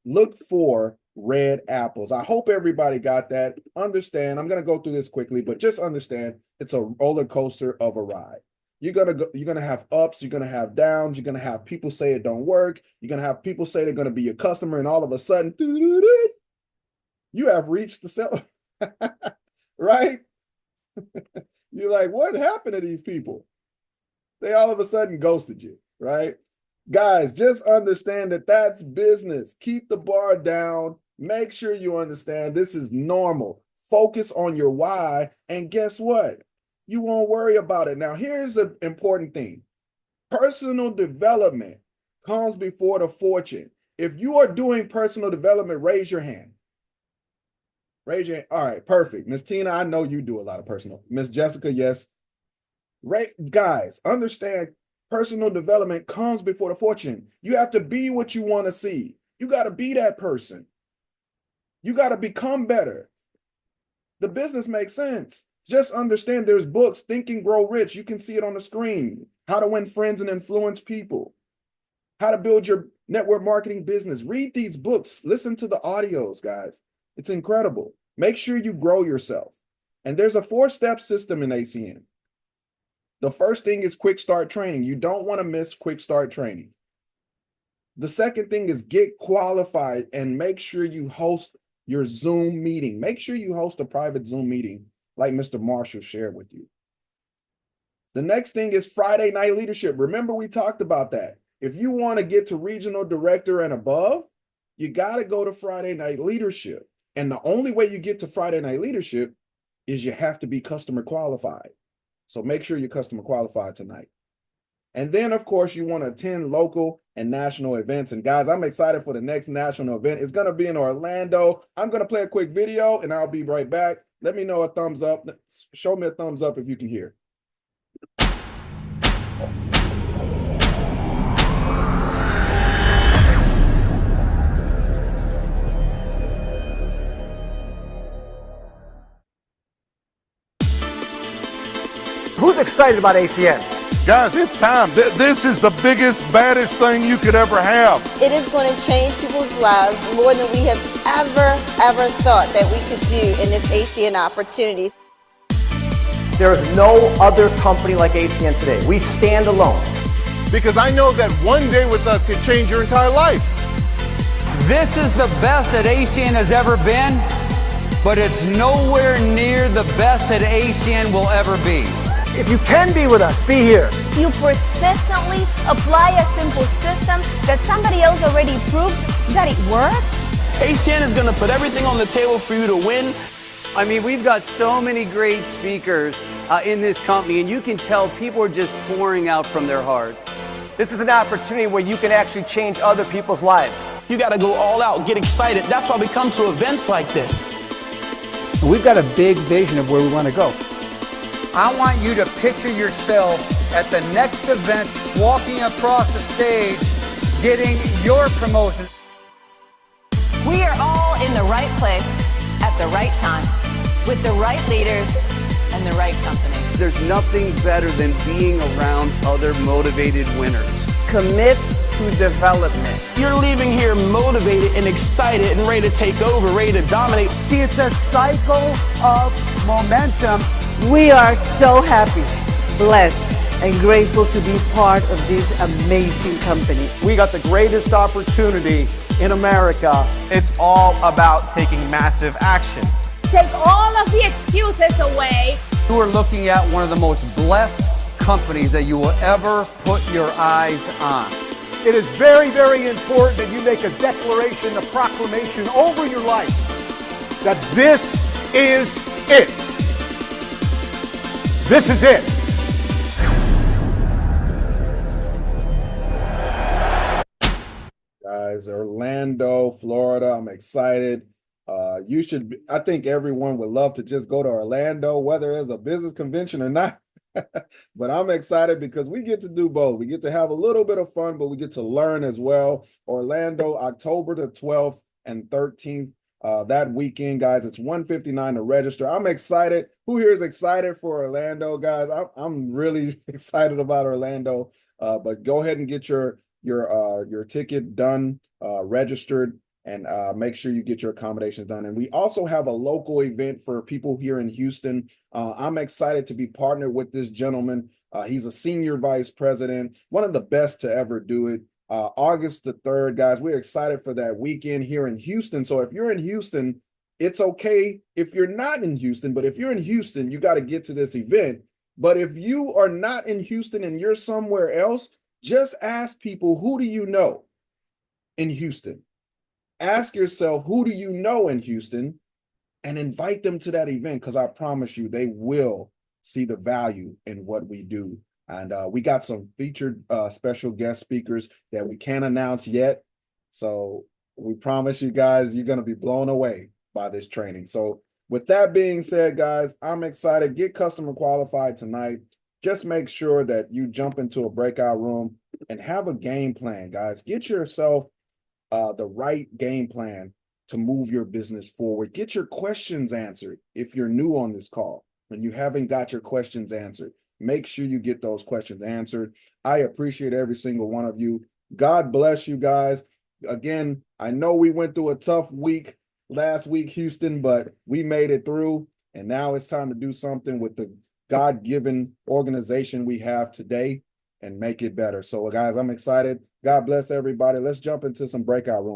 look for red apples. I hope everybody got that. Understand, I'm going to go through this quickly, but just understand it's a roller coaster of a ride. You're going to have ups, you're going to have downs, you're going to have people say it don't work, you're going to have people say they're going to be your customer, and all of a sudden, you have reached the sell, right? You're like, what happened to these people? They all of a sudden ghosted you, right? Guys, just understand that that's business. Keep the bar down. Make sure you understand this is normal. Focus on your why, and guess what? You won't worry about it. Now, here's an important thing. Personal development comes before the fortune. If you are doing personal development, raise your hand. Raise your hand. All right, perfect. Miss Tina, I know you do a lot of personal. Miss Jessica, yes. Right, guys, understand personal development comes before the fortune. You have to be what you want to see. You got to be that person. You got to become better. The business makes sense. Just understand there's books, Think and Grow Rich. You can see it on the screen. How to win friends and influence people. How to build your network marketing business. Read these books. Listen to the audios, guys. It's incredible. Make sure you grow yourself. And there's a 4-step system in ACN. The first thing is quick start training. You don't want to miss quick start training. The second thing is get qualified and make sure you host your Zoom meeting. Make sure you host a private Zoom meeting like Mr. Marshall shared with you. The next thing is Friday night leadership. Remember, we talked about that. If you want to get to regional director and above, you got to go to Friday night leadership. And the only way you get to Friday night leadership is you have to be customer qualified. So make sure you're customer qualified tonight. And then, of course, you want to attend local and national events. And guys, I'm excited for the next national event. It's going to be in Orlando. I'm going to play a quick video and I'll be right back. Let me know a thumbs up. Show me a thumbs up if you can hear. Who's excited about ACN? Guys, it's time. This is the biggest, baddest thing you could ever have. It is going to change people's lives more than we have ever thought that we could do in this ACN opportunity. There is no other company like ACN today. We stand alone. Because I know that one day with us could change your entire life. This is the best that ACN has ever been, but it's nowhere near the best that ACN will ever be. If you can be with us, be here. You persistently apply a simple system that somebody else already proved that it works. ACN is going to put everything on the table for you to win. I mean, we've got so many great speakers in this company, and you can tell people are just pouring out from their heart. This is an opportunity where you can actually change other people's lives. You got to go all out, get excited. That's why we come to events like this. We've got a big vision of where we want to go. I want you to picture yourself at the next event, walking across the stage, getting your promotion. We are all in the right place at the right time, with the right leaders and the right company. There's nothing better than being around other motivated winners. Commit to development. You're leaving here motivated and excited and ready to take over, ready to dominate. See, it's a cycle of momentum. We are so happy, blessed, and grateful to be part of this amazing company. We got the greatest opportunity in America. It's all about taking massive action. Take all of the excuses away. You are looking at one of the most blessed companies that you will ever put your eyes on. It is very, very important that you make a declaration, a proclamation over your life that this is it. This is it. Guys, Orlando, Florida. I'm excited. I think everyone would love to just go to Orlando, whether it's a business convention or not. But I'm excited because we get to do both. We get to have a little bit of fun, but we get to learn as well. Orlando, October the 12th and 13th. That weekend, guys, it's $159 to register. I'm excited. Who here is excited for Orlando, guys? I'm really excited about Orlando. But go ahead and get your ticket done, registered, and make sure you get your accommodations done. And we also have a local event for people here in Houston. I'm excited to be partnered with this gentleman. He's a senior vice president, one of the best to ever do it. August the 3rd, guys, we're excited for that weekend here in Houston. So if you're in Houston, it's okay if you're not in Houston, but if you're in Houston, you got to get to this event. But if you are not in Houston and you're somewhere else, just ask people, who do you know in Houston? Ask yourself, who do you know in Houston, and invite them to that event, because I promise you they will see the value in what we do. And we got some featured special guest speakers that we can't announce yet. So we promise you guys, you're going to be blown away by this training. So with that being said, guys, I'm excited. Get customer qualified tonight. Just make sure that you jump into a breakout room and have a game plan, guys. Get yourself the right game plan to move your business forward. Get your questions answered. If you're new on this call and you haven't got your questions answered, make sure you get those questions answered. I appreciate every single one of you. God bless you guys. Again, I know we went through a tough week last week, Houston, but we made it through. And now it's time to do something with the God-given organization we have today and make it better. So, guys, I'm excited. God bless everybody. Let's jump into some breakout rooms.